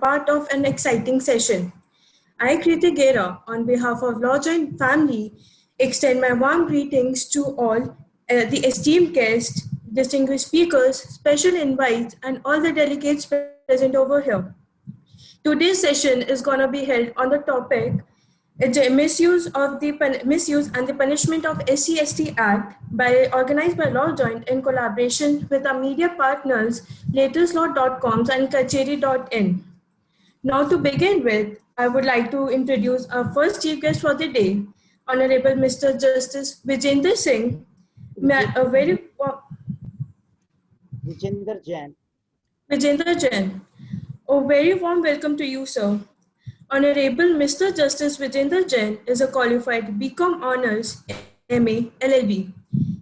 part of an exciting session. I, Kriti Gera, on behalf of Law Joint family, extend my warm greetings to all the esteemed guests, distinguished speakers, special invites, and all the delegates present over here. Today's session is going to be held on the topic misuse and the punishment of SC/ST Act organized by Law Joint in collaboration with our media partners latestlaw.coms and kacheri.in. Now to begin with, I would like to introduce our first chief guest for the day, Honorable Mr. Justice Vijender Singh. Vijender Jain. Vijender Jain. A very warm welcome to you, sir. Honorable Mr. Justice Vijender Jain is a qualified BCom Honours MA LLB.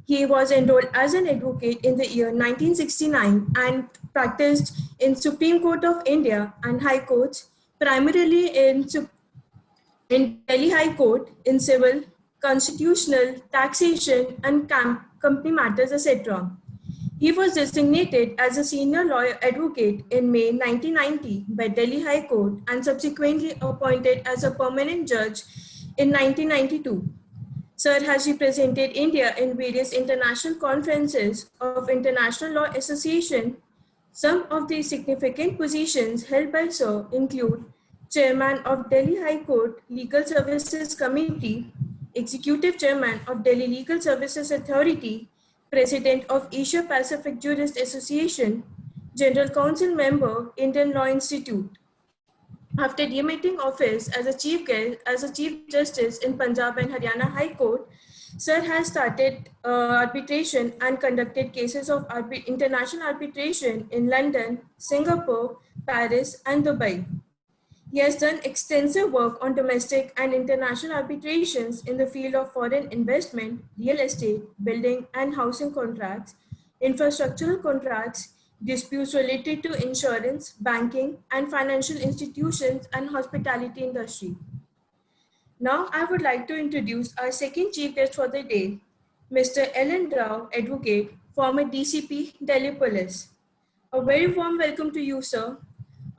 He was enrolled as an advocate in the year 1969 and practiced in Supreme Court of India and High Courts, primarily in Delhi High Court in civil, constitutional, taxation, and company matters, etc. He was designated as a senior lawyer advocate in May 1990 by Delhi High Court and subsequently appointed as a permanent judge in 1992. Sir has represented India in various international conferences of International Law Association. Some of the significant positions held by Sir include Chairman of Delhi High Court Legal Services Committee, Executive Chairman of Delhi Legal Services Authority, President of Asia Pacific Jurist Association, General Council Member, Indian Law Institute. After demitting office as a Chief Justice in Punjab and Haryana High Court, Sir has started arbitration and conducted cases of international arbitration in London, Singapore, Paris, and Dubai. He has done extensive work on domestic and international arbitrations in the field of foreign investment, real estate, building and housing contracts, infrastructural contracts, disputes related to insurance, banking, and financial institutions and hospitality industry. Now, I would like to introduce our second chief guest for the day, Mr. L.N. Rao, advocate, former DCP, Delhi Police. A very warm welcome to you, sir.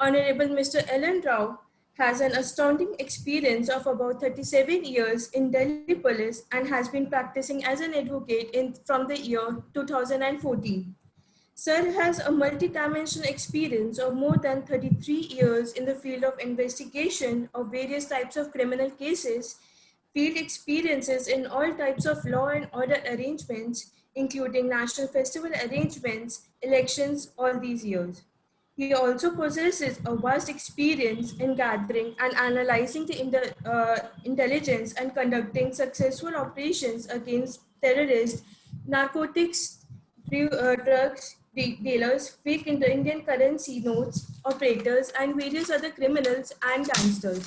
Honorable Mr. L.N. Rao has an astounding experience of about 37 years in Delhi Police and has been practicing as an advocate from the year 2014. Sir has a multi-dimensional experience of more than 33 years in the field of investigation of various types of criminal cases, field experiences in all types of law and order arrangements, including national festival arrangements, elections, all these years. He also possesses a vast experience in gathering and analyzing the intelligence and conducting successful operations against terrorists, narcotics, drugs, dealers, fake Indian currency notes, operators, and various other criminals and gangsters.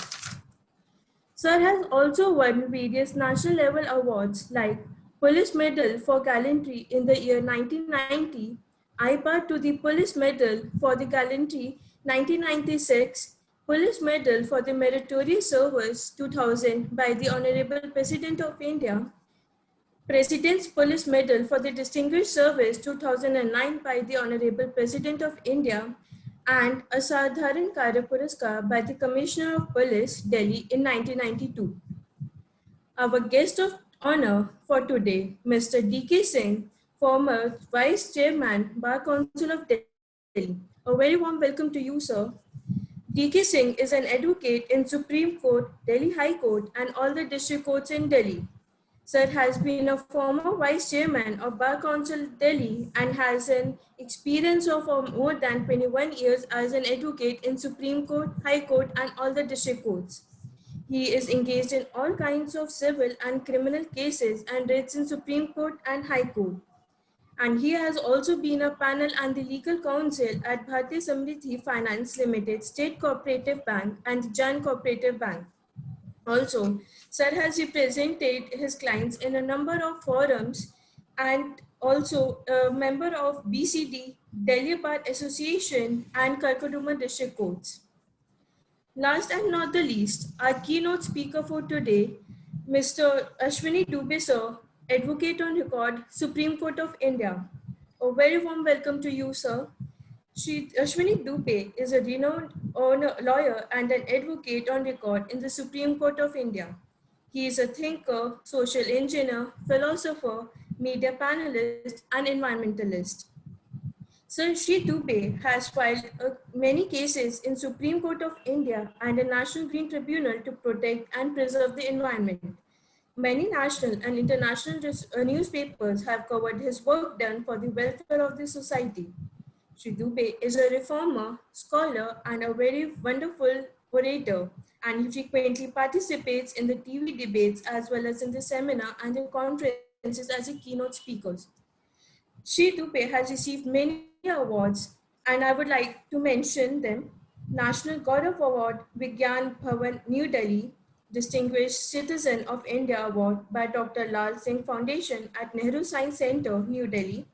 Sir has also won various national level awards like Police Medal for Gallantry in the year 1990, IPA to the Police Medal for the Gallantry 1996, Police Medal for the Meritorious Service 2000 by the Honorable President of India, President's Police Medal for the Distinguished Service 2009 by the Honorable President of India, and a Sadharan Karya Puraskar by the Commissioner of Police, Delhi in 1992. Our guest of honor for today, Mr. D.K. Singh, former Vice Chairman, Bar Council of Delhi. A very warm welcome to you, sir. D.K. Singh is an advocate in Supreme Court, Delhi High Court, and all the district courts in Delhi. Sir has been a former Vice Chairman of Bar Council Delhi and has an experience of more than 21 years as an advocate in Supreme Court, High Court, and all the district courts. He is engaged in all kinds of civil and criminal cases and writs in Supreme Court and High Court. And he has also been a panel and the legal counsel at Bharti Samriddhi Finance Limited, State Cooperative Bank, and Jan Cooperative Bank. Also, Sir has represented his clients in a number of forums and also a member of BCD, Delhi Bar Association, and Karkaduma District Courts. Last and not the least, our keynote speaker for today, Mr. Ashwini Dubey, sir, Advocate on Record, Supreme Court of India. A very warm welcome to you, sir. Shri Ashwini Dubey is a renowned lawyer and an advocate on record in the Supreme Court of India. He is a thinker, social engineer, philosopher, media panelist, and environmentalist. Sir Shri Dubey has filed many cases in Supreme Court of India and a National Green Tribunal to protect and preserve the environment. Many national and international newspapers have covered his work done for the welfare of the society. Shri Dubey is a reformer, scholar, and a very wonderful orator, and he frequently participates in the TV debates as well as in the seminar and the conferences as a keynote speaker. Shri Dubey has received many awards, and I would like to mention them. National Gaurav Award, Vigyan Bhavan, New Delhi, Distinguished Citizen of India Award by Dr. Lal Singh Foundation at Nehru Science Center, New Delhi,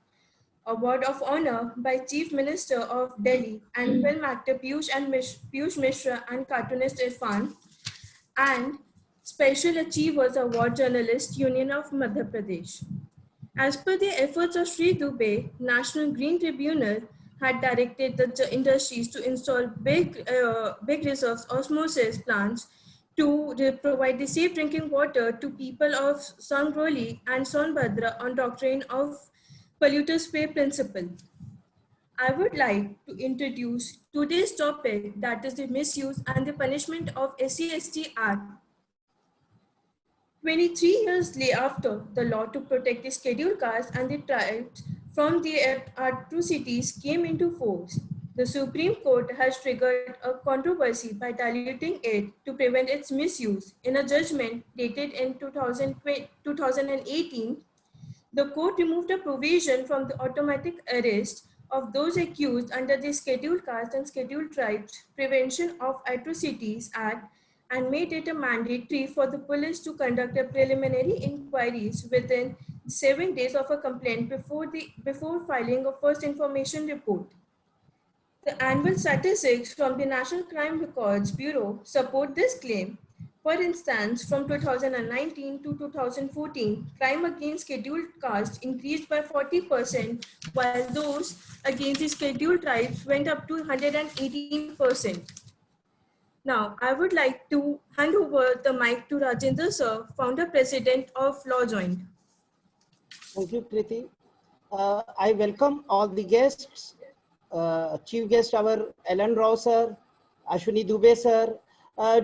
Award of Honor by Chief Minister of Delhi and film actor Piyush Mishra and cartoonist Irfan, and Special Achievers Award Journalist Union of Madhya Pradesh. As per the efforts of Sri Dubey, National Green Tribunal had directed the industries to install big reserves osmosis plants to provide the safe drinking water to people of Sangroli and Sonbhadra on doctrine of polluters pay principle. I would like to introduce today's topic, that is the misuse and the punishment of SC/ST Act. 23 years after the law to protect the scheduled castes and the tribes from the atrocities came into force, the Supreme Court has triggered a controversy by diluting it to prevent its misuse. In a judgment dated in 2018, the court removed a provision from the automatic arrest of those accused under the Scheduled Caste and Scheduled Tribes Prevention of Atrocities Act and made it a mandatory for the police to conduct a preliminary inquiries within 7 days of a complaint before filing a first information report. The annual statistics from the National Crime Records Bureau support this claim. For instance, from 2019 to 2014, crime against scheduled castes increased by 40%, while those against the scheduled tribes went up to 118%. Now, I would like to hand over the mic to Rajendra Sir, founder president of Law Joint. Thank you, Kriti. I welcome all the guests, chief guest our Ellen Rao sir, Ashwini Dubey sir.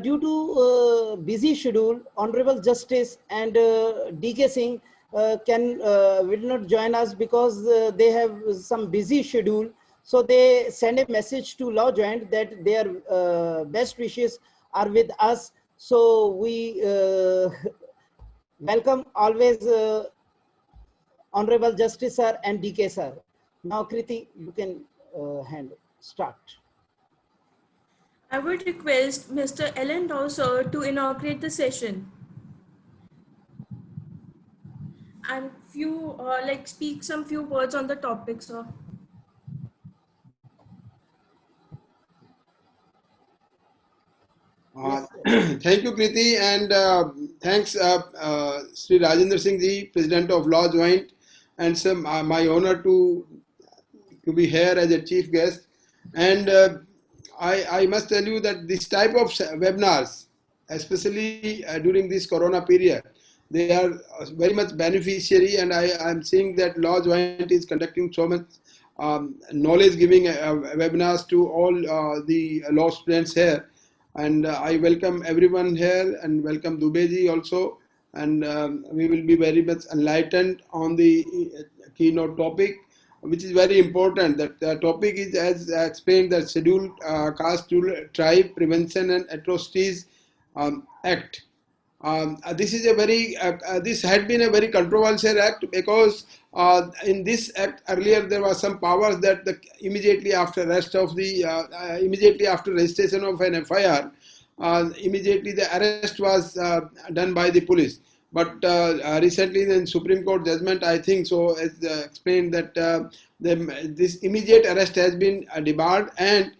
Due to busy schedule, Honorable Justice and DK Singh will not join us because they have some busy schedule. So they send a message to Law Joint that their best wishes are with us. So we welcome always Honorable Justice sir and DK sir. Now Kriti, you can start. I would request Mr. Ellen Rao sir to inaugurate the session and speak some few words on the topic, sir. Thank you, Kriti, and thanks, Sri Rajendra Singh ji, President of Law Joint, and my honor to be here as a chief guest. And I must tell you that this type of webinars, especially during this Corona period, they are very much beneficiary, and I am seeing that Law Joint is conducting so much knowledge-giving webinars to all the law students here. And I welcome everyone here and welcome Dubey ji also. And we will be very much enlightened on the keynote topic, which is very important. That the topic is, as explained, the Scheduled Caste Tribe Prevention and Atrocities Act. This is a very this had been a very controversial act because in this act earlier there was some powers that immediately after immediately after registration of an FIR, immediately the arrest was done by the police. But recently in Supreme Court judgment, I think so, as explained that this immediate arrest has been debarred, and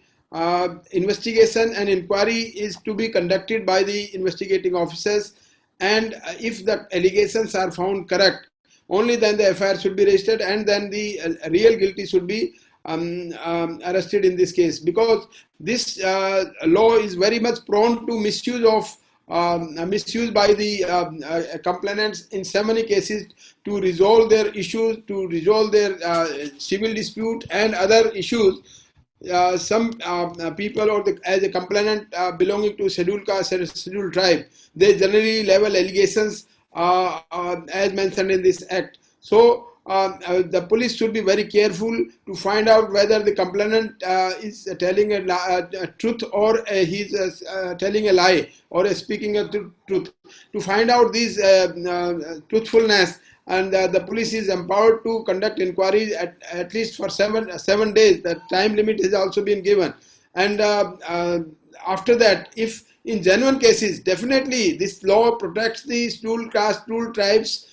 investigation and inquiry is to be conducted by the investigating officers, and if the allegations are found correct, only then the FIR should be registered, and then the real guilty should be arrested in this case, because this law is very much prone to misuse of misuse by the complainants in so many cases to resolve their issues, to resolve their civil dispute and other issues. Some people or as a complainant belonging to scheduled caste and scheduled tribe, they generally level allegations as mentioned in this act. So the police should be very careful to find out whether the complainant is telling a truth or he's telling a lie or speaking a truth. To find out this truthfulness, and the police is empowered to conduct inquiries at least for 7 days. The time limit has also been given, and after that, if in genuine cases, definitely this law protects the scheduled caste, scheduled tribes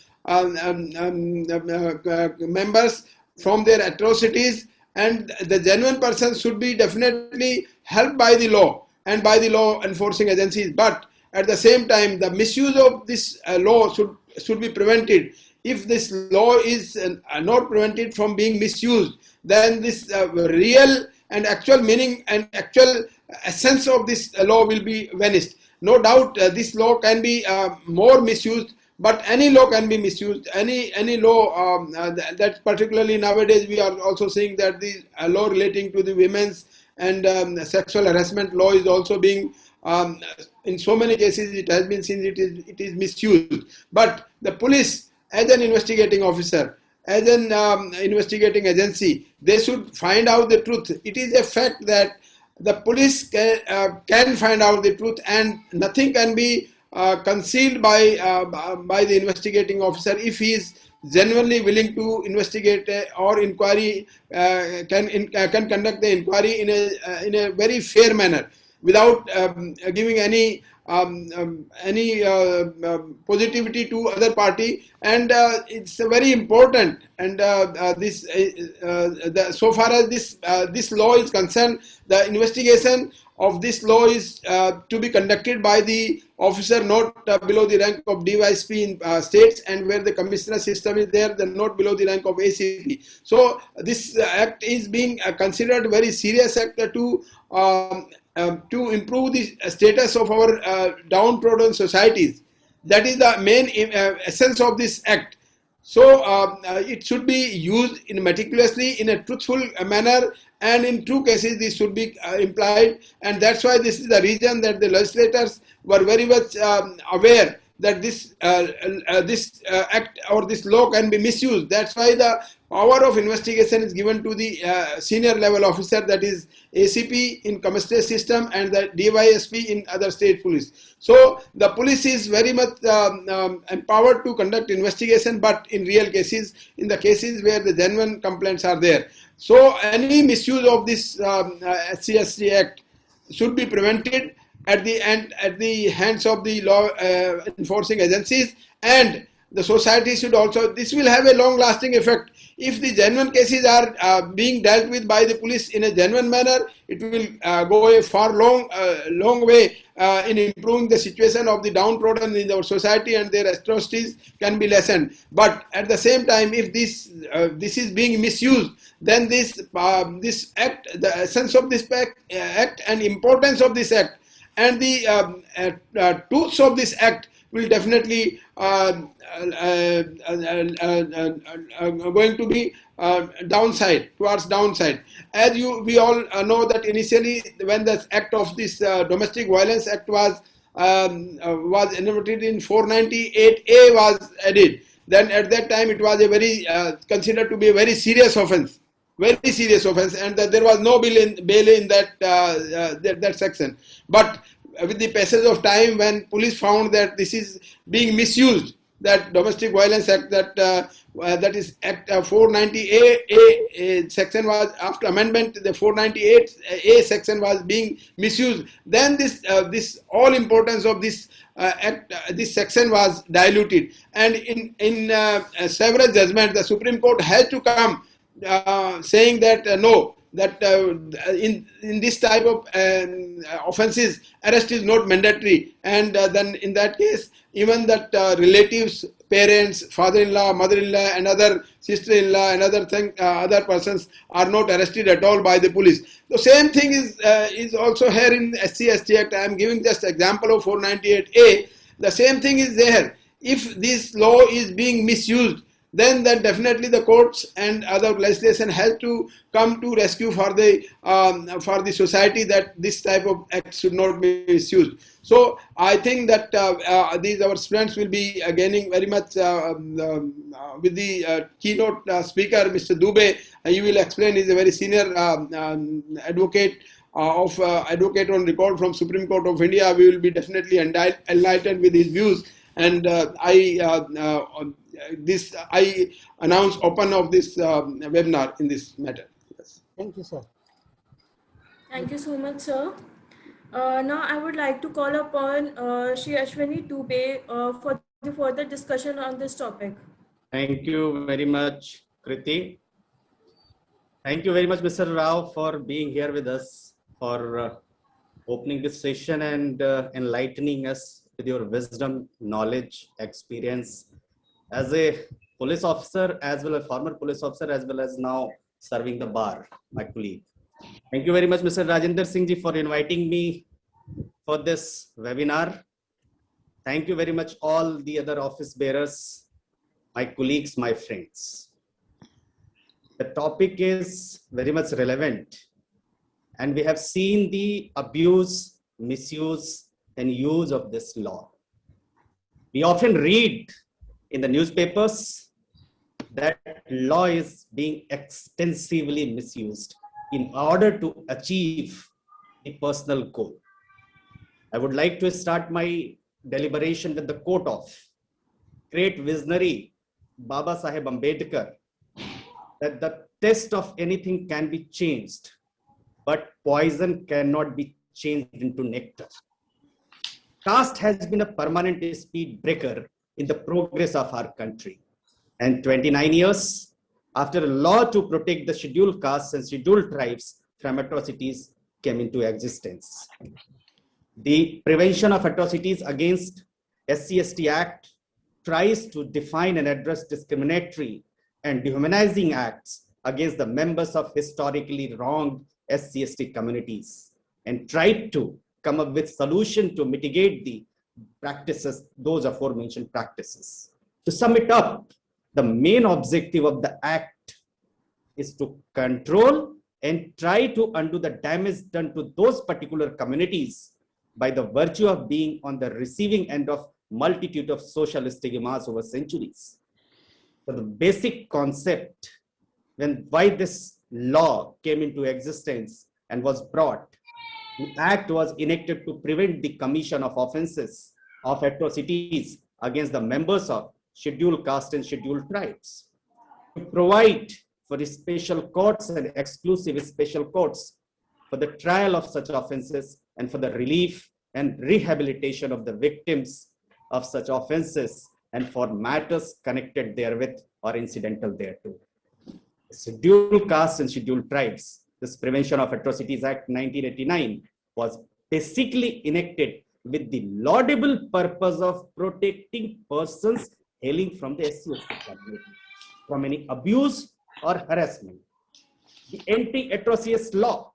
members from their atrocities, and the genuine persons should be definitely helped by the law and by the law enforcing agencies. But at the same time, the misuse of this law should be prevented. If this law is not prevented from being misused, then this real and actual meaning and actual essence of this law will be vanished. No doubt this law can be more misused, but any law can be misused. Any law that particularly nowadays we are also seeing that the law relating to the women's and sexual harassment law is also being in so many cases it has been seen it is misused. But the police, as an investigating officer, as an investigating agency, they should find out the truth. It is a fact that the police can find out the truth, and nothing can be concealed by the investigating officer if he is genuinely willing to investigate or inquiry, can conduct the inquiry in a very fair manner without giving any positivity to other party. And it's very important, and so far as this law is concerned, the investigation of this law is to be conducted by the officer not below the rank of DYSP in states, and where the commissioner system is there, then not below the rank of ACP. So this act is being considered very serious act to improve the status of our downtrodden societies. That is the main essence of this act. So it should be used meticulously in a truthful manner, and in true cases this should be implied. And that's why this is the reason that the legislators were very much aware that this act or this law can be misused. That's why the power of investigation is given to the senior level officer, that is ACP in commissioner system and the DYSP in other state police. So the police is very much empowered to conduct investigation, but in real cases, in the cases where the genuine complaints are there. So any misuse of this SC/ST Act should be prevented at the hands of the law enforcing agencies, and the society should also. This will have a long-lasting effect. If the genuine cases are being dealt with by the police in a genuine manner, it will go a far long way in improving the situation of the downtrodden in our society, and their atrocities can be lessened. But at the same time, if this is being misused, then this act, the essence of this act and importance of this act, and the truths of this act will definitely going to be towards downside. As we all know that initially when the act of this Domestic Violence Act was enacted in 498A was added, then at that time it was a very considered to be a very serious offence. Very serious offence, and that there was no bail in that section. But with the passage of time, when police found that this is being misused, that Domestic Violence Act, that is Act 490A section was, after amendment, the 498A section was being misused. Then this all importance of this act, this section was diluted, and in several judgments, the Supreme Court has to come saying that no, that in this type of offences, arrest is not mandatory, and then in that case, even that relatives, parents, father-in-law, mother-in-law, and other sister-in-law, and other persons are not arrested at all by the police. The same thing is also here in SC/ST Act. I am giving just example of 498A. The same thing is there. If this law is being misused, then definitely the courts and other legislation has to come to rescue for the society, that this type of act should not be misused. So I think that these our students will be gaining very much with the keynote speaker, Mr. Dubey. He will explain. He's a very senior advocate advocate on record from Supreme Court of India. We will be definitely enlightened with his views. And I announce open of this webinar in this matter. Yes. Thank you, sir. Thank you so much, sir. Now I would like to call upon Shri Ashwini Dubey for the further discussion on this topic. Thank you very much, Kriti. Thank you very much, Mr. Rao, for being here with us, for opening this session and enlightening us with your wisdom, knowledge, experience as a police officer, as well as former police officer, as well as now serving the bar, my colleague. Thank you very much, Mr. Rajinder Singh ji, for inviting me for this webinar. Thank you very much, all the other office bearers, my colleagues, my friends. The topic is very much relevant, and we have seen the abuse, misuse, and use of this law. We often read in the newspapers that law is being extensively misused in order to achieve a personal goal. I would like to start my deliberation with the quote of great visionary Baba Saheb Ambedkar, that the taste of anything can be changed, but poison cannot be changed into nectar. Caste has been a permanent speed breaker in the progress of our country. And 29 years after a law to protect the scheduled castes and scheduled tribes from atrocities came into existence. The Prevention of Atrocities Against SC/ST Act tries to define and address discriminatory and dehumanizing acts against the members of historically wronged SC/ST communities, and tried to come up with solution to mitigate the practices, those aforementioned practices. To sum it up, the main objective of the act is to control and try to undo the damage done to those particular communities by the virtue of being on the receiving end of multitude of social stigmas over centuries. So the basic concept why this law came into existence and was brought, the act was enacted to prevent the commission of offenses of atrocities against the members of scheduled caste and scheduled tribes, to provide for the special courts and exclusive special courts for the trial of such offenses and for the relief and rehabilitation of the victims of such offenses and for matters connected therewith or incidental thereto. Scheduled castes and scheduled tribes, this Prevention of Atrocities Act 1989 was basically enacted with the laudable purpose of protecting persons hailing from the SC/ST community from any abuse or harassment. The Anti-Atrocious Law,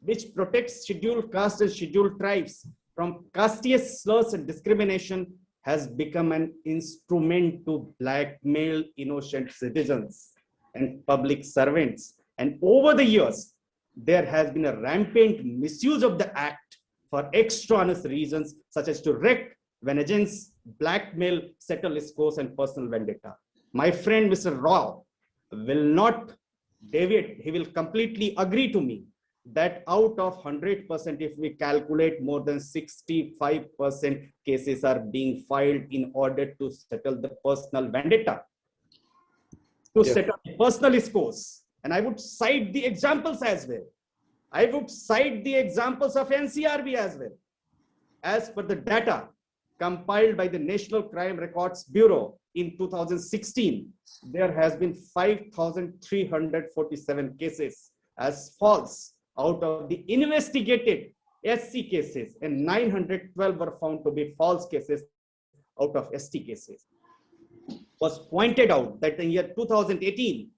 which protects scheduled castes and scheduled tribes from casteist slurs and discrimination, has become an instrument to blackmail innocent citizens and public servants. And over the years, there has been a rampant misuse of the act for extraneous reasons, such as to wreak vengeance, blackmail, settle scores, and personal vendetta. My friend, Mr. Rao, will not deviate. He will completely agree to me that out of 100%, if we calculate, more than 65% cases are being filed in order to settle the personal vendetta, to settle the personal scores. And I would cite the examples as well. I would cite the examples of NCRB as well. As per the data compiled by the National Crime Records Bureau in 2016, there has been 5,347 cases as false. Out of the investigated SC cases, and 912 were found to be false cases out of ST cases. Was pointed out that in year 2018,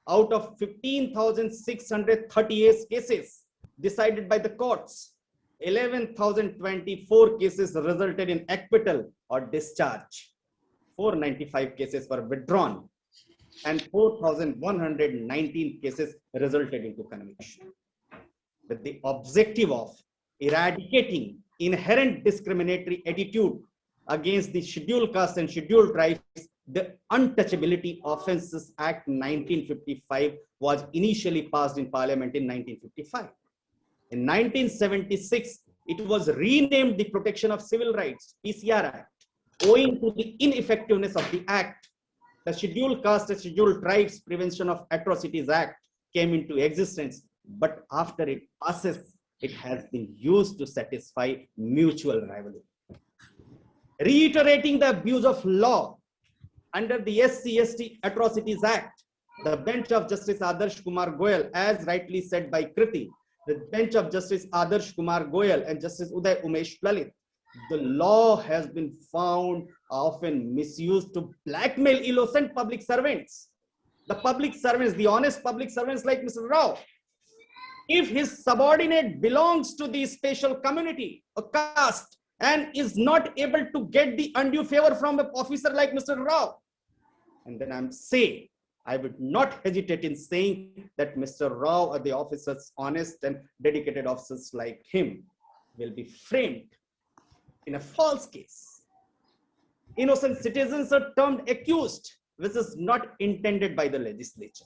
out of 15,638 cases decided by the courts, 11,024 cases resulted in acquittal or discharge. 495 cases were withdrawn, and 4,119 cases resulted into conviction. With the objective of eradicating inherent discriminatory attitude against the scheduled castes and scheduled tribes, the Untouchability Offences Act 1955 was initially passed in Parliament in 1955. In 1976, it was renamed the Protection of Civil Rights, PCR Act. Owing to the ineffectiveness of the Act, the Scheduled Caste and Scheduled Tribes Prevention of Atrocities Act came into existence, but after it passes, it has been used to satisfy mutual rivalry. Reiterating the abuse of law under the SC/ST Atrocities Act, the bench of Justice Adarsh Kumar Goyal, as rightly said by Kriti, the bench of Justice Adarsh Kumar Goyal and Justice Uday Umesh Lalit, the law has been found often misused to blackmail innocent public servants. The public servants, the honest public servants like Mr. Rao, if his subordinate belongs to the special community or caste and is not able to get the undue favor from an officer like Mr. Rao, and then I would not hesitate in saying that Mr. Rao or the officers, honest and dedicated officers like him, will be framed in a false case. Innocent citizens are termed accused, which is not intended by the legislature.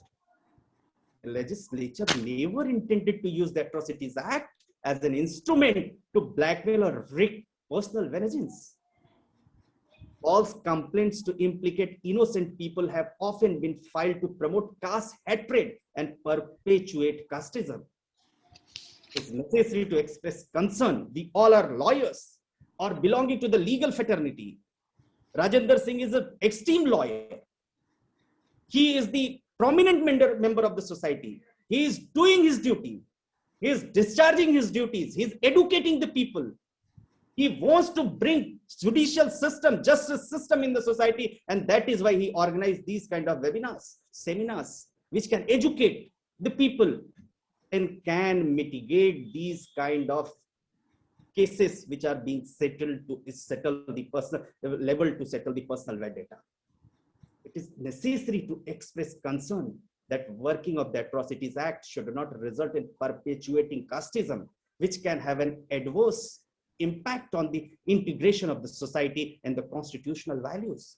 The legislature never intended to use the Atrocities Act as an instrument to blackmail or wreak personal vengeance. False complaints to implicate innocent people have often been filed to promote caste hatred and perpetuate casteism. It's necessary to express concern. We all are lawyers or belonging to the legal fraternity. Rajendra Singh is an esteemed lawyer. He is the prominent member of the society. He is doing his duty. He is discharging his duties. He is educating the people. He wants to bring judicial system, justice system in the society, and that is why he organized these kind of webinars, seminars, which can educate the people and can mitigate these kind of cases which are being settled to settle the personal level, to settle the personal vendetta. It is necessary to express concern that working of the Atrocities Act should not result in perpetuating casteism, which can have an adverse impact on the integration of the society and the constitutional values.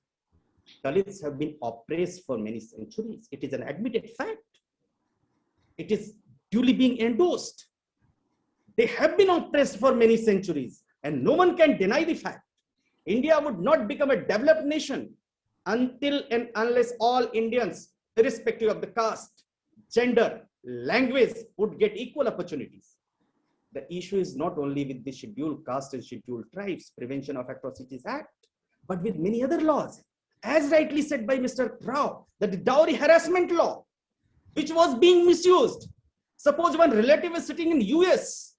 Dalits have been oppressed for many centuries. It is an admitted fact. It is duly being endorsed. They have been oppressed for many centuries, and no one can deny the fact. India would not become a developed nation until and unless all Indians, irrespective of the caste, gender, language, would get equal opportunities. The issue is not only with the Scheduled Caste and Scheduled Tribes Prevention of Atrocities Act, but with many other laws. As rightly said by Mr. Rao, that the dowry harassment law, which was being misused. Suppose one relative is sitting in US,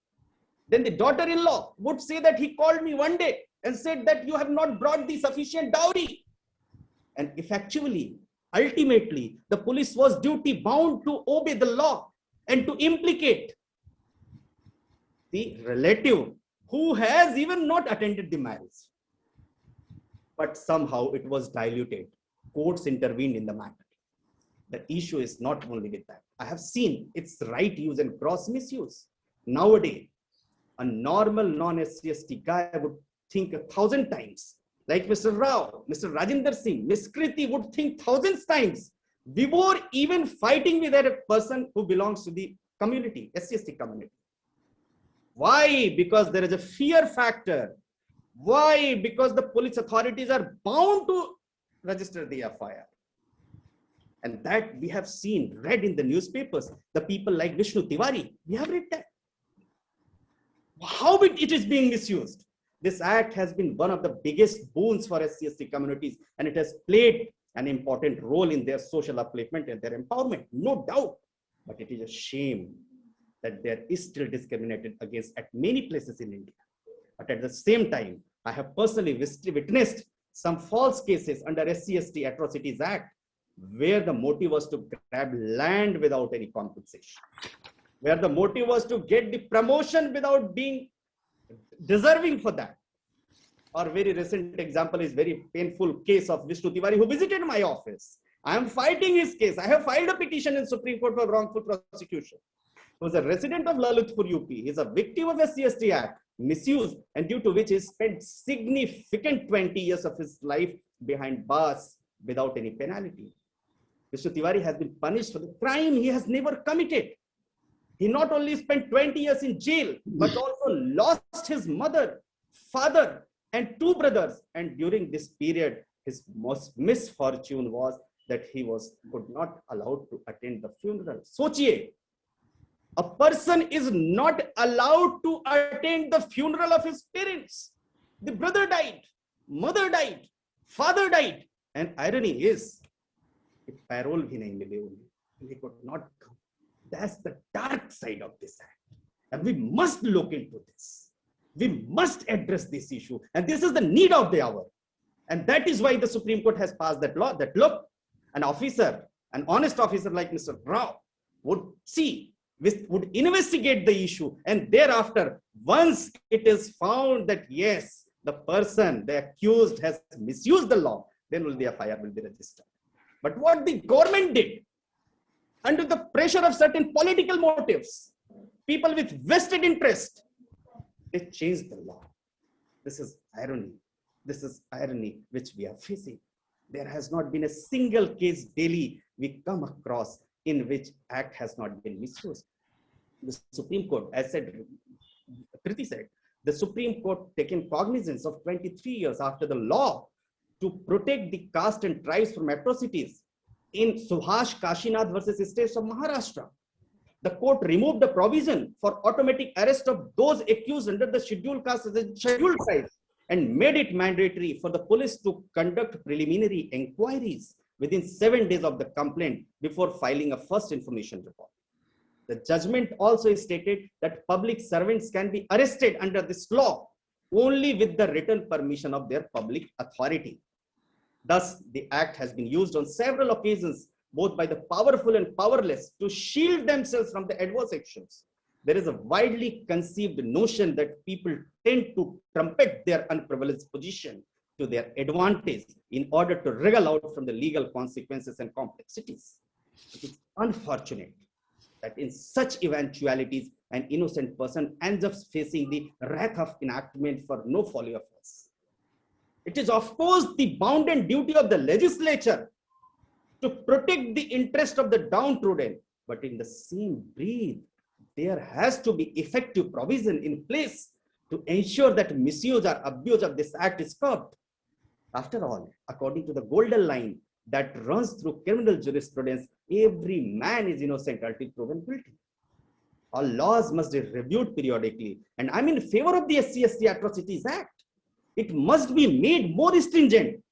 then the daughter-in-law would say that he called me one day and said that you have not brought the sufficient dowry. And effectively, ultimately, the police was duty bound to obey the law and to implicate the relative who has even not attended the marriage. But somehow it was diluted. Courts intervened in the matter. The issue is not only with that. I have seen its right use and gross misuse. Nowadays, a normal non-SC/ST guy would think 1,000 times. Like Mr. Rao, Mr. Rajendra Singh, Ms. Kriti would think thousands times before even fighting with that person who belongs to the community, SC/ST community. Why? Because there is a fear factor. Why? Because the police authorities are bound to register the FIR. And that we have seen, read in the newspapers, the people like Vishnu Tiwari, we have read that. How it is being misused. This act has been one of the biggest boons for SC/ST communities, and it has played an important role in their social upliftment and their empowerment, no doubt. But it is a shame that there is still discriminated against at many places in India. But at the same time, I have personally witnessed some false cases under SC/ST Atrocities Act, where the motive was to grab land without any compensation, where the motive was to get the promotion without being deserving for that. Our very recent example is very painful case of Vishnu Tiwari, who visited my office. I am fighting his case. I have filed a petition in Supreme Court for wrongful prosecution. He was a resident of Lalitpur, UP. He is a victim of SC/ST Act, misuse, and due to which he spent significant 20 years of his life behind bars without any penalty. Vishnu Tiwari has been punished for the crime he has never committed. He not only spent 20 years in jail, but also lost his mother, father, and 2 brothers. And during this period, his most misfortune was that he could not allowed to attend the funeral. Sochiye, a person is not allowed to attend the funeral of his parents. The brother died, mother died, father died. And irony is, parole bhi nahi mile, he could not come. That's the dark side of this act. And we must look into this. We must address this issue. And this is the need of the hour. And that is why the Supreme Court has passed that law, that look, an officer, an honest officer like Mr. Rao would investigate the issue. And thereafter, once it is found that yes, the person, the accused has misused the law, then will the FIR will be registered. But what the government did, under the pressure of certain political motives, people with vested interest, they changed the law. This is irony. This is irony which we are facing. There has not been a single case daily we come across in which act has not been misused. The Supreme Court, as said, Kriti said, the Supreme Court taken cognizance of 23 years after the law to protect the caste and tribes from atrocities in Subhash Kashinath versus States of Maharashtra. The court removed the provision for automatic arrest of those accused under the scheduled caste and scheduled tribes and made it mandatory for the police to conduct preliminary inquiries within 7 days of the complaint before filing a first information report. The judgment also stated that public servants can be arrested under this law only with the written permission of their public authority. Thus, the act has been used on several occasions, both by the powerful and powerless, to shield themselves from the adverse actions. There is a widely conceived notion that people tend to trumpet their unprivileged position to their advantage in order to wriggle out from the legal consequences and complexities. It is unfortunate that in such eventualities, an innocent person ends up facing the wrath of enactment for no folly of us. It is, of course, the bounden duty of the legislature to protect the interest of the downtrodden, but in the same breath, there has to be effective provision in place to ensure that misuse or abuse of this act is curbed. After all, according to the golden line that runs through criminal jurisprudence, every man is innocent until proven guilty. All laws must be reviewed periodically, and I'm in favor of the SC/ST Atrocities Act. It must be made more stringent.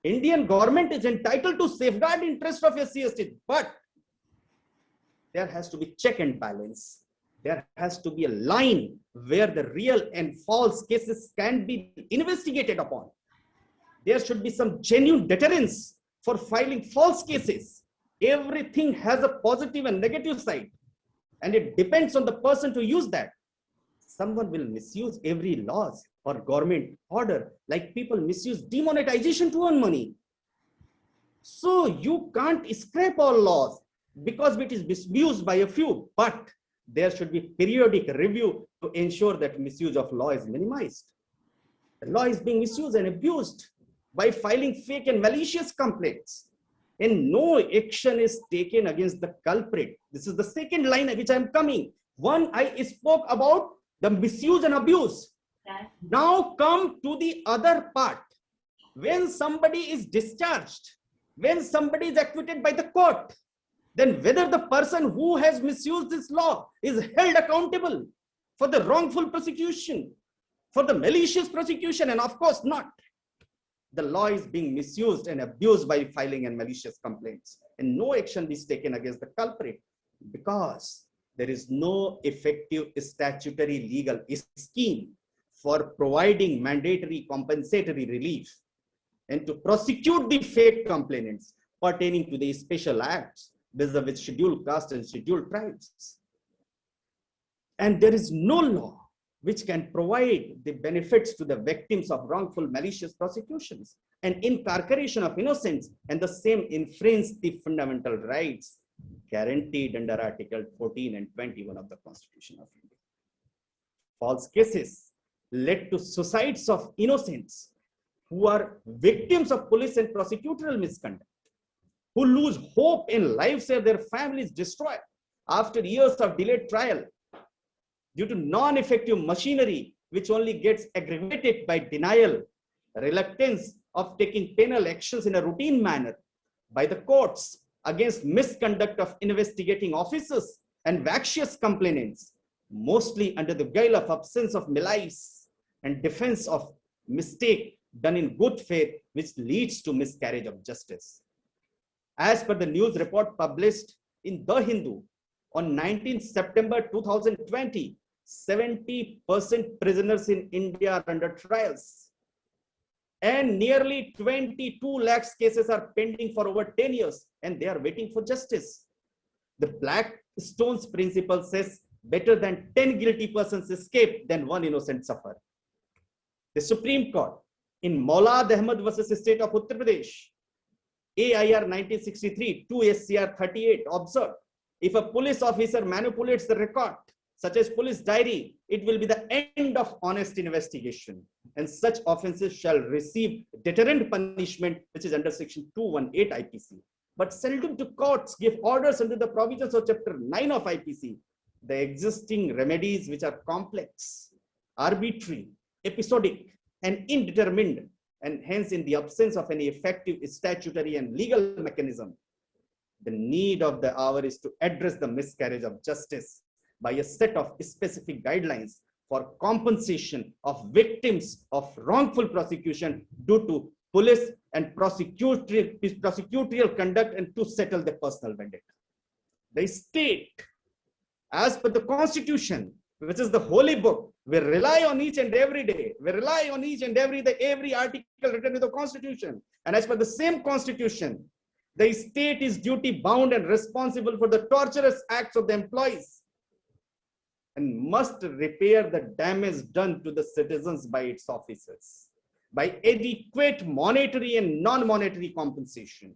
Indian government is entitled to safeguard interest of SC/ST, but there has to be check and balance. There has to be a line where the real and false cases can be investigated upon. There should be some genuine deterrence for filing false cases. Everything has a positive and negative side, and it depends on the person to use that. Someone will misuse every laws or government order, like people misuse demonetization to earn money. So you can't scrap all laws because it is misused by a few, but there should be periodic review to ensure that misuse of law is minimized. The law is being misused and abused by filing fake and malicious complaints, and no action is taken against the culprit. This is the second line at which I am coming. One, I spoke about the misuse and abuse. Now come to the other part. When somebody is discharged, when somebody is acquitted by the court, then whether the person who has misused this law is held accountable for the wrongful prosecution, for the malicious prosecution, and of course not. The law is being misused and abused by filing and malicious complaints, and no action is taken against the culprit because there is no effective statutory legal scheme for providing mandatory compensatory relief and to prosecute the fake complainants pertaining to the special acts with scheduled castes and scheduled tribes. And there is no law which can provide the benefits to the victims of wrongful malicious prosecutions and incarceration of innocents, and the same infringe the fundamental rights guaranteed under Article 14 and 21 of the Constitution of India. False cases led to suicides of innocents who are victims of police and prosecutorial misconduct, who lose hope in lives where their families destroyed after years of delayed trial due to non-effective machinery, which only gets aggravated by denial, reluctance of taking penal actions in a routine manner by the courts against misconduct of investigating officers and vexatious complainants, mostly under the guise of absence of malice and defense of mistake done in good faith, which leads to miscarriage of justice. As per the news report published in The Hindu on 19 September 2020, 70% prisoners in India are under trials, and nearly 22 lakhs cases are pending for over 10 years, and they are waiting for justice. The Blackstone's principle says better than 10 guilty persons escape than one innocent suffer. The Supreme Court in Maulad Ahmad versus State of Uttar Pradesh, AIR 1963, 2 SCR 38, observed, if a police officer manipulates the record, such as police diary, it will be the end of honest investigation, and such offences shall receive deterrent punishment, which is under section 218 IPC. But seldom do courts give orders under the provisions of chapter 9 of IPC. The existing remedies, which are complex, arbitrary, episodic, and indeterminate, and hence in the absence of any effective statutory and legal mechanism, the need of the hour is to address the miscarriage of justice by a set of specific guidelines for compensation of victims of wrongful prosecution due to police and prosecutorial conduct, and to settle the personal vendetta. The state, as per the Constitution, which is the holy book, we rely on each and every day. We rely on each and every article written in the Constitution. And as per the same Constitution, the state is duty bound and responsible for the torturous acts of the employees, and must repair the damage done to the citizens by its officers by adequate monetary and non-monetary compensation.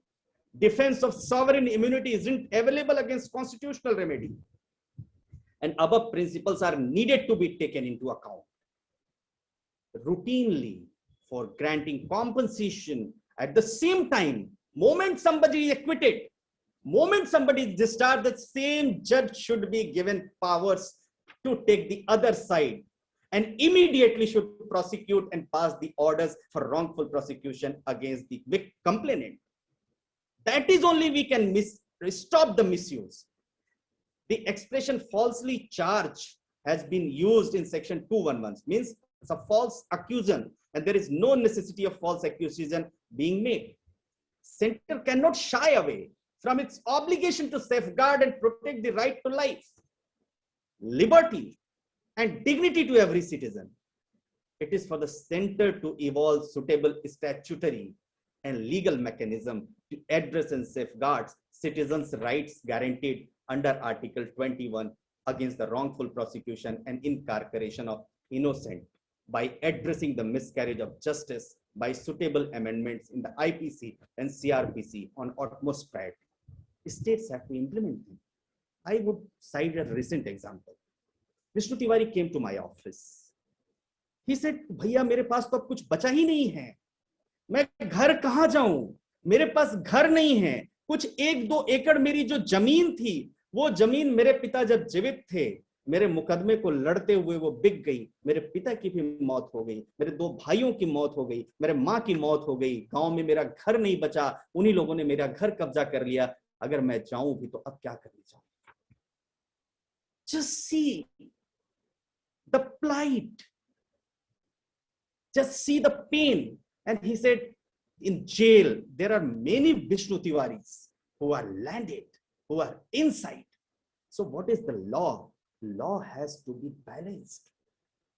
Defense of sovereign immunity isn't available against constitutional remedy, and above principles are needed to be taken into account routinely for granting compensation. At the same time, moment somebody is acquitted, moment somebody is discharged, the same judge should be given powers to take the other side and immediately should prosecute and pass the orders for wrongful prosecution against the complainant. That is only we can stop the misuse. The expression falsely charged has been used in section 211, means it's a false accusation, and there is no necessity of false accusation being made. Center cannot shy away from its obligation to safeguard and protect the right to life, liberty, and dignity to every citizen. It is for the center to evolve suitable statutory and legal mechanism to address and safeguard citizens' rights guaranteed under Article 21 against the wrongful prosecution and incarceration of innocent by addressing the miscarriage of justice by suitable amendments in the IPC and CRPC on utmost priority. States have to implement them. I would cite a recent example. Vishnu Tiwari came to my office. He said, भैया मेरे पास तो अब कुछ बचा ही नहीं है, मैं घर कहाँ जाऊं, मेरे पास घर नहीं है, कुछ 1-2 एकड़ मेरी जो जमीन थी, वो जमीन मेरे पिता जब जीवित थे, मेरे मुकदमे को लड़ते हुए वो बिक गई, मेरे पिता की भी मौत हो गई, मेरे 2 भाइयों की मौत हो गई, मेरे माँ की मौत हो गई, गांव में मेरा घर नहीं बचा, उन्हीं लोगों ने मेरा घर कब्जा कर लिया, अगर मैं जाऊं भी तो अब क्या करने जाऊं? Just see the plight, just see the pain. And he said, in jail, there are many Vishnu Tiwaris who are landed, who are inside. So what is the law? Law has to be balanced.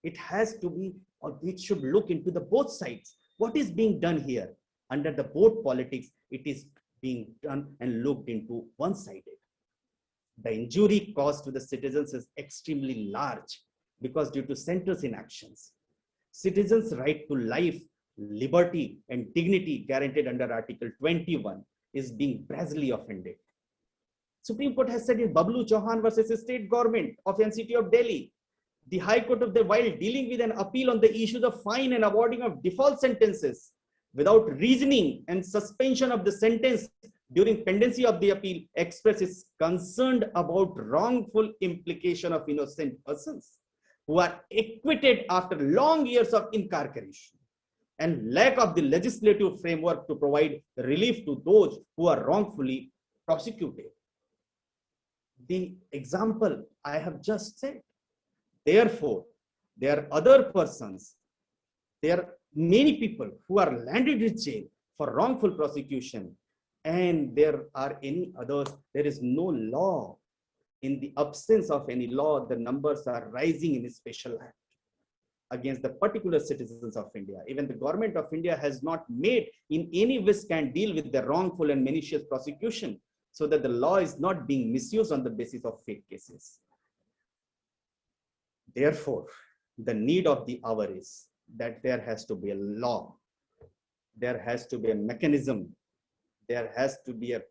It has to be, or it should look into the both sides. What is being done here? Under the board politics, it is being done and looked into one-sided. The injury caused to the citizens is extremely large because due to center's inactions, citizens' right to life, liberty, and dignity guaranteed under Article 21 is being brazenly offended. Supreme Court has said in Bablu Chauhan versus the state government of NCT of Delhi, the High Court of the while dealing with an appeal on the issues of fine and awarding of default sentences without reasoning and suspension of the sentence during pendency of the appeal, expresses concerned about wrongful implication of innocent persons who are acquitted after long years of incarceration and lack of the legislative framework to provide relief to those who are wrongfully prosecuted. The example I have just said. Therefore, there are other persons, there are many people who are landed in jail for wrongful prosecution, and there are any others. There is no law. In the absence of any law, the numbers are rising in a special act against the particular citizens of India. Even the government of India has not made in any way can deal with the wrongful and malicious prosecution, so that the law is not being misused on the basis of fake cases. Therefore, the need of the hour is that there has to be a law, there has to be a mechanism, there has to be a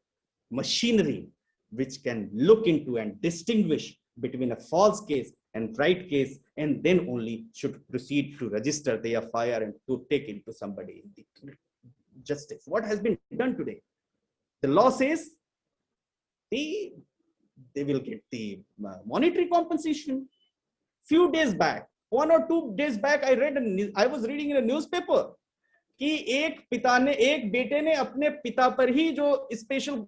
machinery which can look into and distinguish between a false case and right case, and then only should proceed to register the FIR and to take it to somebody in the justice. What has been done today? The law says they will get the monetary compensation. Few days back, 1 or 2 days back, I was reading in a newspaper कि एक बेटे ने अपने पिता पर ही जो special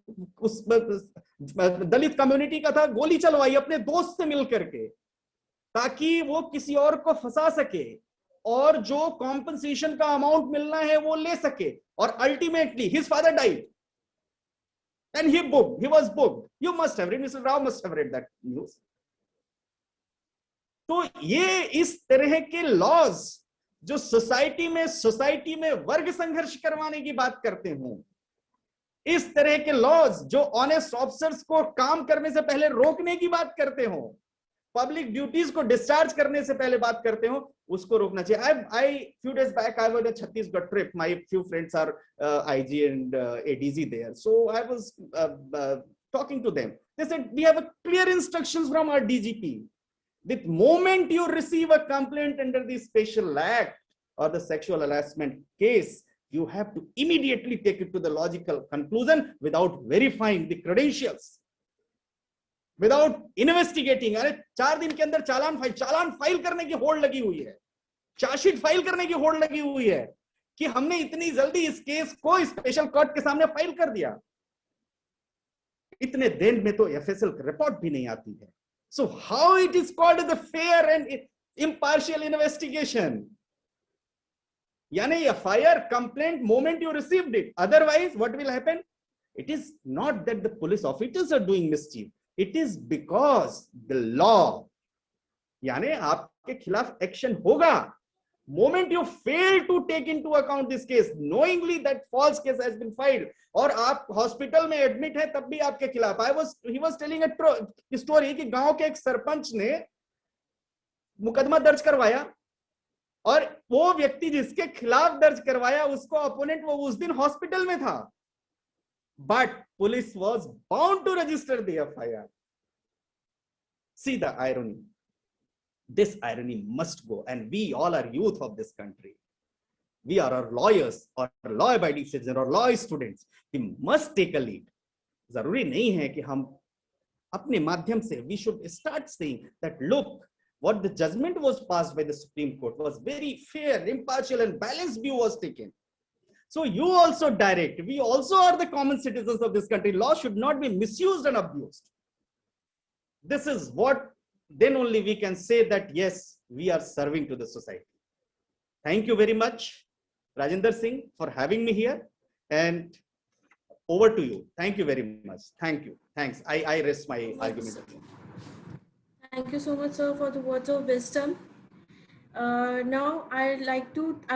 दलित community का था गोली चलवाई अपने दोस्त से मिलकर के, ताकि वो किसी और को फंसा सके और जो कॉम्पनसेशन का अमाउंट मिलना है वो ले सके, और ultimately his father died and he was booked. You must have read, Mr. Rao must have read that news. तो ये इस तरह के लॉज जो सोसाइटी में वर्ग संघर्ष करवाने की बात करते हो, इस तरह के लॉज जो ऑनेस्ट ऑफिसर्स को काम करने से पहले रोकने की बात करते हो, पब्लिक ड्यूटीज को डिस्चार्ज करने से पहले बात करते हो, उसको रोकना चाहिए. I few days back I was on a Chhattisgarh trip. My few friends are IG and ADG there, so I was talking to them. They said we have a clear instructions from our DGP. The moment you receive a complaint under the Special Act or the sexual harassment case, you have to immediately take it to the logical conclusion without verifying the credentials, without investigating. अरे 4 दिन के अंदर चालान file करने की होड़ लगी हुई है, चार्जशीट फाइल करने की होड़ लगी हुई है कि हमने इतनी जल्दी इस केस को स्पेशल कोर्ट के सामने फाइल कर दिया. इतने दिन में तो FSL रिपोर्ट भी नहीं आती है. So how it is called as a fair and impartial investigation? Yani FIR complaint moment you received it. Otherwise, what will happen? It is not that the police officers are doing mischief. It is because the law, यानी आपके खिलाफ action होगा. Moment you fail to take into account this case, knowingly that false case has been filed, और आप hospital में admit है तब भी आपके खिलाफ. He was telling a story कि गांव के एक सरपंच ने मुकदमा दर्ज करवाया, और वो व्यक्ति जिसके खिलाफ दर्ज करवाया उसको अपोनेंट वो उस दिन हॉस्पिटल में था, but police was bound to register the FIR. See the irony. This irony must go, and we all are youth of this country. We are our lawyers or law-abiding citizens or law students. We must take a lead. जरूरी नहीं है कि हम अपने माध्यम से we should start saying that look, what the judgment was passed by the Supreme Court was very fair, impartial, and balanced view was taken. So you also direct. We also are the common citizens of this country. Law should not be misused and abused. This is what, then only we can say that yes, we are serving to the society. Thank you very much, Rajinder Singh, for having me here, and over to you. Thank you very much. Thank you. Thanks. I rest my argument. Thank you so much, sir, for the words of wisdom. Now, I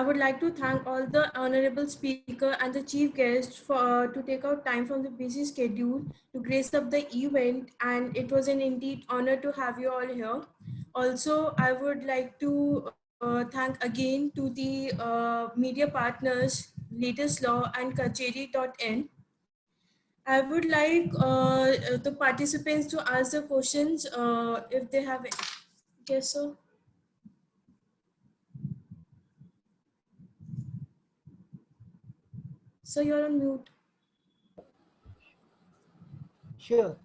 would like to thank all the honorable speaker and the chief guest for to take out time from the busy schedule to grace up the event, and it was an indeed honor to have you all here. Also, I would like to thank again to the media partners, Latest Law and Kacheri.in. I would like the participants to ask the questions if they have. Yes, sir. So you're on mute. Sure.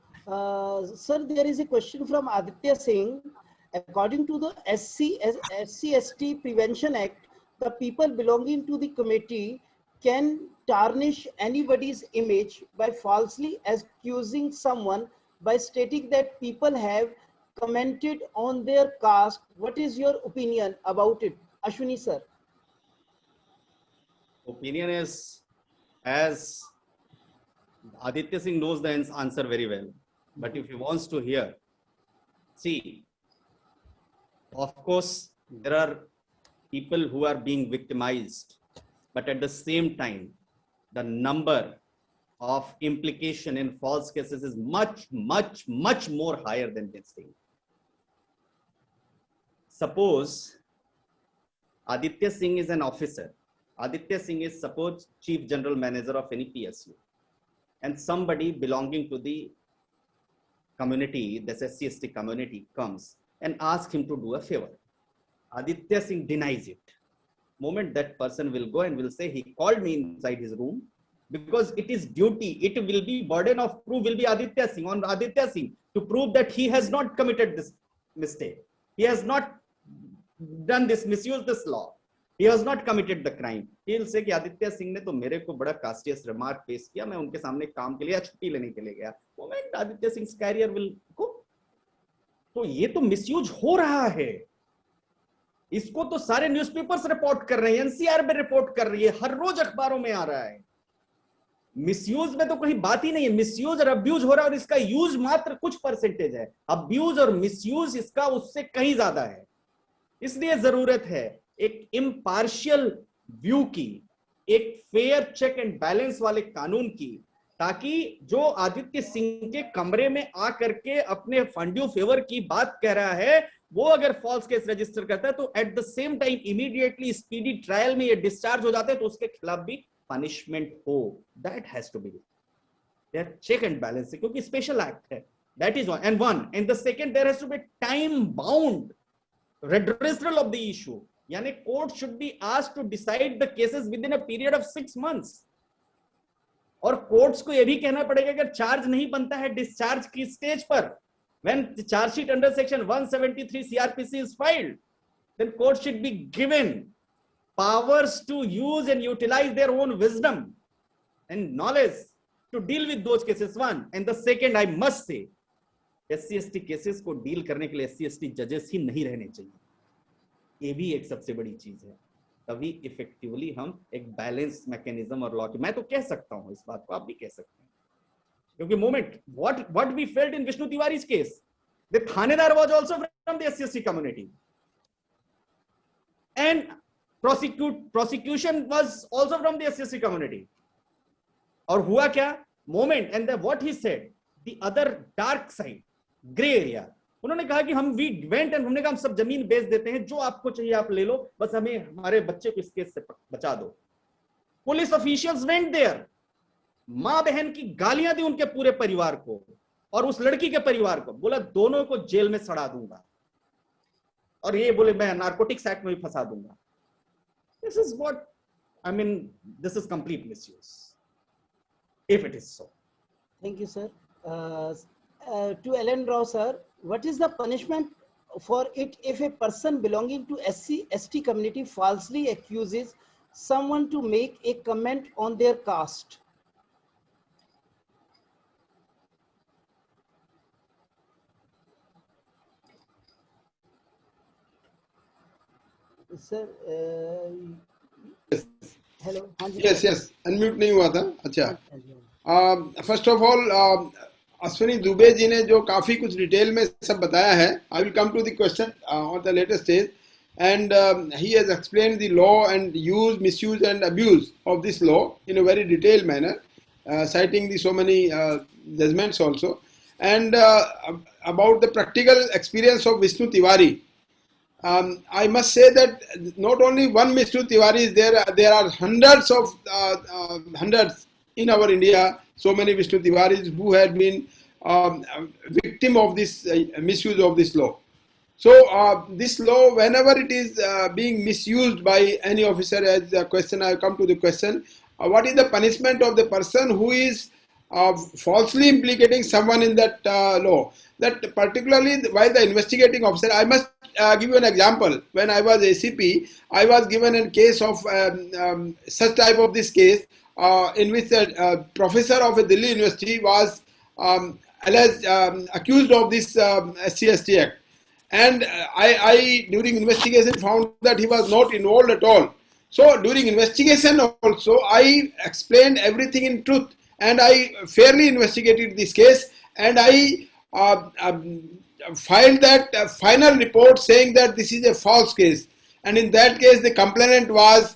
Sir, there is a question from Aditya Singh. According to the SC/ST Prevention Act, the people belonging to the committee can tarnish anybody's image by falsely accusing someone by stating that people have commented on their caste. What is your opinion about it? Ashwini sir. Opinion is, as Aditya Singh knows the answer very well, but if he wants to hear, see, of course, there are people who are being victimized, but at the same time, the number of implication in false cases is much, much, much more higher than this thing. Suppose Aditya Singh is an officer. Aditya Singh is, suppose, chief general manager of any PSU, and somebody belonging to the community, the SC/ST community, comes and asks him to do a favor. Aditya Singh denies it. Moment that person will go and will say, he called me inside his room, because it is duty, it will be burden of proof will be Aditya Singh, on Aditya Singh, to prove that he has not committed this mistake. He has not done this, misused this law. He has not committed the crime. He will say कि आदित्य सिंह ने तो मेरे को बड़ा कास्टियस remark पेश किया, मैं उनके सामने काम के लिए या छुट्टी लेने के लिए गया. Moment Aditya Singh career will go. तो ये तो मिसयूज हो रहा है. इसको तो सारे न्यूज़पेपर्स रिपोर्ट कर रहे हैं, एनसीआर में रिपोर्ट कर रही है, हर रोज अखबारों में आ रहा है. मिसयूज में तो कोई बात ही नहीं है. मिसयूज और अब्यूज हो रहा है और इसका यूज मात्र कुछ परसेंटेज है. अब्यूज और मिसयूज इसका उससे कहीं ज्यादा है. इसलिए जरूरत है एक इम्पार्शियल व्यू की, एक फेयर चेक एंड बैलेंस वाले कानून की, ताकि जो आदित्य सिंह के कमरे में आकर के अपने फंड्यू फेवर की बात कह रहा है, वो अगर फॉल्स केस रजिस्टर करता है तो at the same time immediately speedy trial में ये डिस्चार्ज हो जाते हैं, तो उसके खिलाफ भी पनिशमेंट हो. That has to be that check and balance, क्योंकि स्पेशल एक्ट है. That is one and the second, there has to be time bound redressal of the issue. यानी court should be asked to decide the cases within a period of 6 months. और courts को यह भी कहना पड़ेगा अगर charge नहीं बनता है डिस्चार्ज की स्टेज पर, when the charge sheet under section 173 CRPC is filed, then court should be given powers to use and utilize their own wisdom and knowledge to deal with those cases. One, and the second, I must say, SC/ST cases को deal करने के लिए SC/ST जजेस ही नहीं रहने चाहिए. ये भी एक सबसे बड़ी चीज है. तभी इफेक्टिवली हम एक बैलेंस मैकेनिज्म और लॉ की, मैं तो कह सकता हूं इस बात को, आप भी कह सकते हैं, क्योंकि moment what we felt in Vishnu Tiwari's case, the thanedar was also from the SC/ST community and prosecution was also from the SC/ST community. और हुआ क्या? Moment and what he said, the other dark side, grey area, उन्होंने कहा कि हम we went and हमने कहा हम सब जमीन बेच देते हैं, जो आपको चाहिए आप ले लो, बस हमें हमारे बच्चे को इस केस से बचा दो. पुलिस ऑफिशियल्स वेंट देयर, मां बहन की गालियां दी उनके पूरे परिवार को और उस लड़की के परिवार को, बोला दोनों को जेल में सड़ा दूंगा, और ये बोले मैं नारकोटिक्स एक्ट में भी फंसा दूंगा. This is what I mean, this is complete misuse if it is so. Thank you, sir. To Ellen Rao, sir, what is the punishment for it if a person belonging to SC/ST community falsely accuses someone to make a comment on their caste? Sir, hello. Yes, unmute नहीं हुआ था. अच्छा. First of all, Ashwini Dubey ji ने जो काफी कुछ detail में सब बताया है. I will come to the question on the later stage, and he has explained the law and use, misuse, and abuse of this law in a very detailed manner, citing the so many judgments also, and about the practical experience of Vishnu Tiwari. I must say that not only one Vishnu Tiwari is there, there are hundreds in our India, so many Vishnu Tiwaris who have been victim of this misuse of this law. So this law, whenever it is being misused by any officer, as the question, I come to the question, what is the punishment of the person who is falsely implicating someone in that law? That particularly while the investigating officer, I must give you an example. When I was ACP, I was given a case of such type of this case in which a professor of a Delhi university was accused of this SC/ST Act. And I during investigation found that he was not involved at all. So during investigation also, I explained everything in truth, and I fairly investigated this case, and I filed that final report saying that this is a false case. And in that case, the complainant was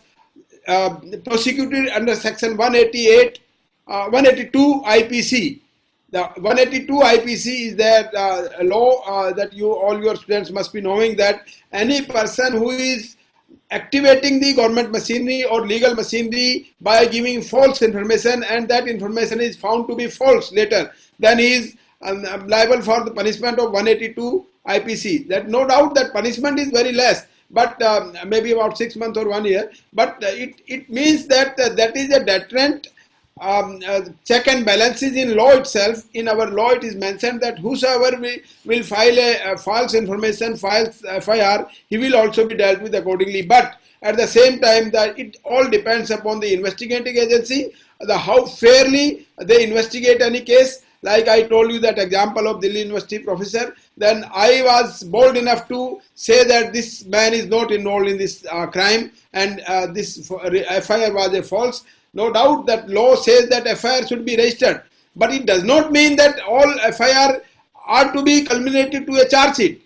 prosecuted under section 182 IPC. The 182 IPC is that law that all your students must be knowing, that any person who is activating the government machinery or legal machinery by giving false information, and that information is found to be false later, then he is liable for the punishment of 182 IPC. That no doubt that punishment is very less, but maybe about 6 months or 1 year. But it means that that is a deterrent check and balances in law itself. In our law, it is mentioned that whosoever will file a false information, files FIR, he will also be dealt with accordingly. But at the same time, that it all depends upon the investigating agency, how fairly they investigate any case. Like I told you that example of Delhi University professor, then I was bold enough to say that this man is not involved in this crime, and this FIR was a false. No doubt that law says that FIR should be registered, but it does not mean that all FIR are to be culminated to a charge sheet.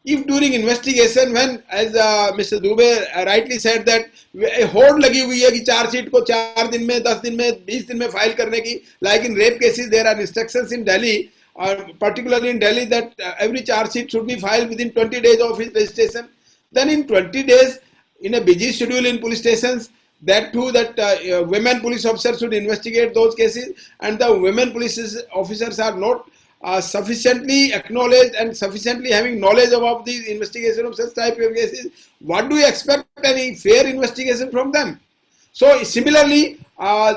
If during investigation, when as Mr. Dubey rightly said that a होड़ लगी हुई है कि chargesheet को 4 दिन में, 10 दिन में, 20 दिन में फाइल करने की, like in rape cases there are instructions in Delhi, particularly in Delhi, that every charge sheet should be filed within 20 days of its registration. Then in 20 days, in a busy schedule in police stations, that too, that women police officers should investigate those cases, and the women police officers are not sufficiently acknowledged and sufficiently having knowledge about the investigation of such type of cases. What do you expect any fair investigation from them? So similarly,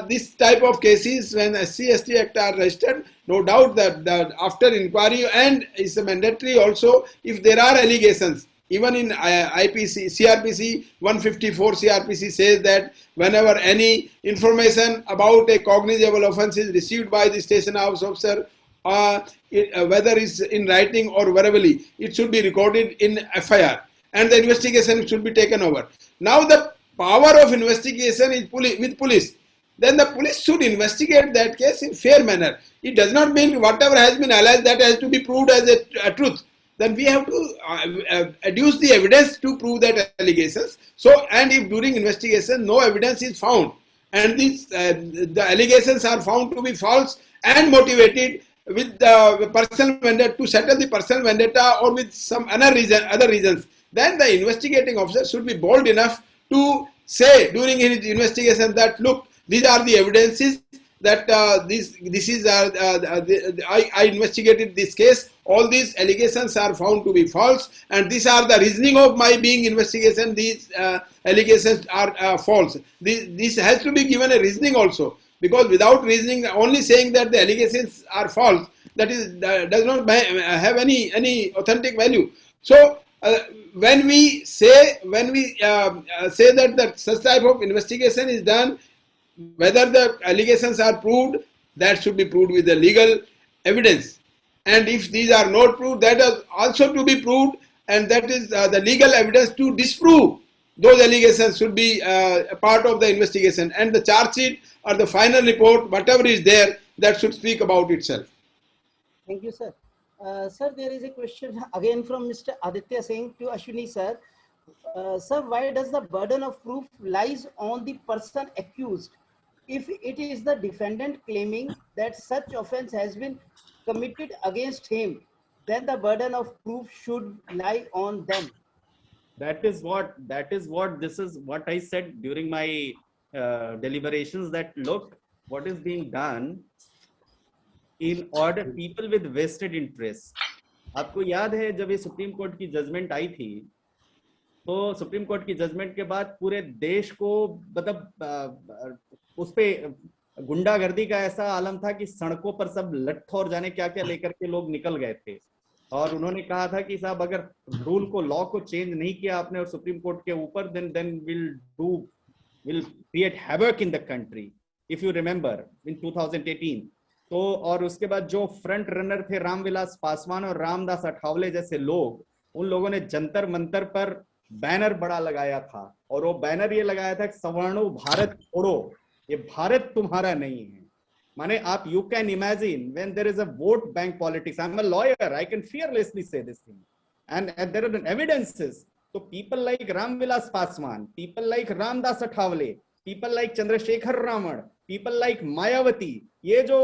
this type of cases, when SC/ST Act are registered, no doubt that after inquiry, and it's mandatory also, if there are allegations, even in IPC, CRPC 154 CRPC says that whenever any information about a cognizable offence is received by the station house officer, whether it's in writing or verbally, it should be recorded in FIR, and the investigation should be taken over. Now the power of investigation is with police. Then the police should investigate that case in fair manner. It does not mean whatever has been alleged that has to be proved as a truth. Then we have to adduce the evidence to prove that allegations. So, and if during investigation no evidence is found, and the allegations are found to be false and motivated with the personal vendetta, to settle the personal vendetta, or with some other reasons, then the investigating officer should be bold enough to say during his investigation that, look, these are the evidences that I investigated this case. All these allegations are found to be false, and these are the reasoning of my being investigation. These allegations are false. This has to be given a reasoning also, because without reasoning, only saying that the allegations are false, that is does not have any authentic value. So when we say that such type of investigation is done, whether the allegations are proved, that should be proved with the legal evidence. And if these are not proved, that is also to be proved, and that is the legal evidence to disprove those allegations should be a part of the investigation. And the charge sheet or the final report, whatever is there, that should speak about itself. Thank you, sir. Sir, there is a question again from Mr. Aditya Singh to Ashwini, sir. Sir, why does the burden of proof lies on the person accused? If it is the defendant claiming that such offense has been committed against him, then the burden of proof should lie on them. That is what this is what I said during my deliberations, that look, what is being done in order, people with vested interest. आपको याद है जब ये supreme court की judgement आई थी, तो supreme court की judgement के बाद पूरे देश को मतलब उस पे गुंडागर्दी का ऐसा आलम था कि सड़कों पर सब लट्ठों और जाने क्या क्या लेकर के लोग निकल गए थे। और उन्होंने कहा था कि साहब अगर रूल को, लॉ को चेंज नहीं किया आपने और सुप्रीम कोर्ट के ऊपर, then will create havoc in the country, if you remember in 2018। तो और उसके बाद जो फ्रंट रनर थे रामविलास पासवान और रामदास अठावले जैसे लोग, उन लोगों ने जंतर मंतर पर बैनर बड़ा लगाया था, और वो बैनर ये लगाया था कि सवर्णो भारत छोड़ो, ये भारत तुम्हारा नहीं है। माने आप, you can imagine when there is a vote bank politics. I'm a lawyer, I can fearlessly say this thing, and there are evidences. So people like Ramvilas Paswan, people like Ramdas Athavale, people like Chandrasekhar Raman, people like Mayawati, ये जो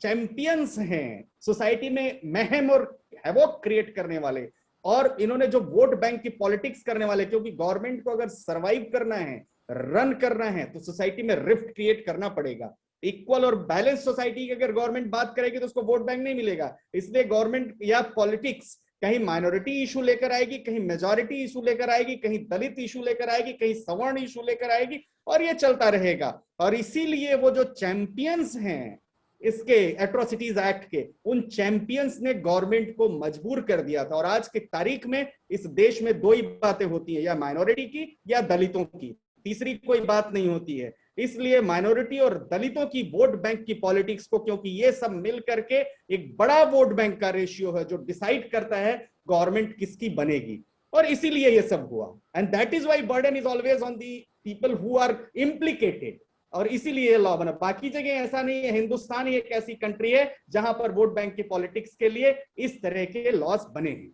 champions हैं society में महम और havoc create करने वाले, और इन्होंने जो वोट बैंक की पॉलिटिक्स करने वाले, क्योंकि गवर्नमेंट को अगर सरवाइव करना है, रन करना है, तो सोसाइटी में रिफ्ट क्रिएट करना पड़ेगा। इक्वल और बैलेंस सोसाइटी की अगर गवर्नमेंट बात करेगी तो उसको वोट बैंक नहीं मिलेगा। इसलिए गवर्नमेंट या पॉलिटिक्स कहीं माइनॉरिटी इशू लेकर आएगी, कहीं मेजॉरिटी इशू लेकर आएगी, कहीं दलित इशू लेकर आएगी, कहीं सवर्ण इशू लेकर आएगी, और ये चलता रहेगा। और इसीलिए वो जो चैंपियंस हैं इसके एट्रोसिटीज एक्ट के, उन चैंपियंस ने गवर्नमेंट को मजबूर कर दिया था। और आज की तारीख में इस देश में दो ही बातें होती है, या माइनॉरिटी की या दलितों की, तीसरी कोई बात नहीं होती है। इसलिए माइनॉरिटी और दलितों की वोट बैंक की पॉलिटिक्स को, क्योंकि ये सब मिल करके एक बड़ा वोट बैंक का रेशियो है जो डिसाइड करता है गवर्नमेंट किसकी बनेगी, और इसीलिए ये सब हुआ। And that is why burden is always on the people who are implicated, और इसीलिए ये लॉ बना। बाकी जगह ऐसा नहीं है। हिंदुस्तान एक ऐसी कंट्री है जहां पर वोट बैंक की पॉलिटिक्स के लिए इस तरह के लॉस बने हैं।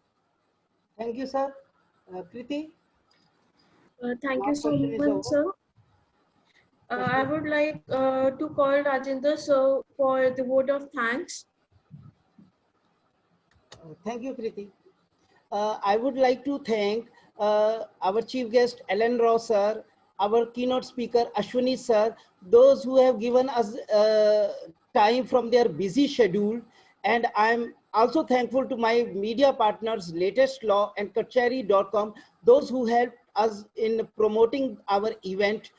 Thank you sir. Kriti, Thank you so much, sir. I would like to call Rajendra sir for the vote of thanks. Thank you, Kriti. I would like to thank our chief guest, Ellen Rao sir, our keynote speaker, Ashwini sir, those who have given us time from their busy schedule. And I'm also thankful to my media partners, Latest Law and Kachari.com, those who helped us in promoting our event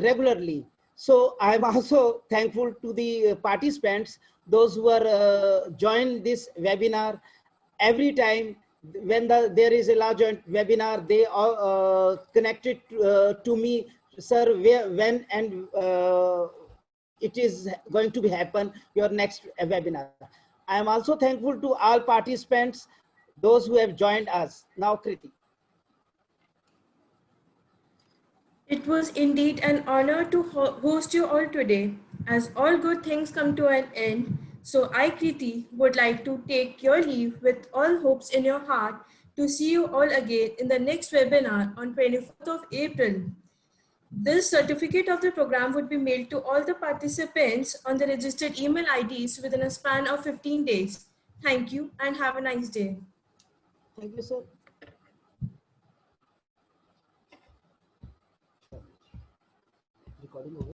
regularly. So I'm also thankful to the participants, those who are joined this webinar. Every time when there is a large webinar, they are connected to me, sir, when and it is going to happen your next webinar. I am also thankful to all participants, those who have joined us. Now, Kriti. It was indeed an honor to host you all today. As all good things come to an end, so I, Kriti, would like to take your leave with all hopes in your heart to see you all again in the next webinar on 24th of April. This certificate of the program would be mailed to all the participants on the registered email IDs within a span of 15 days. Thank you and have a nice day. Thank you, sir. Recording over.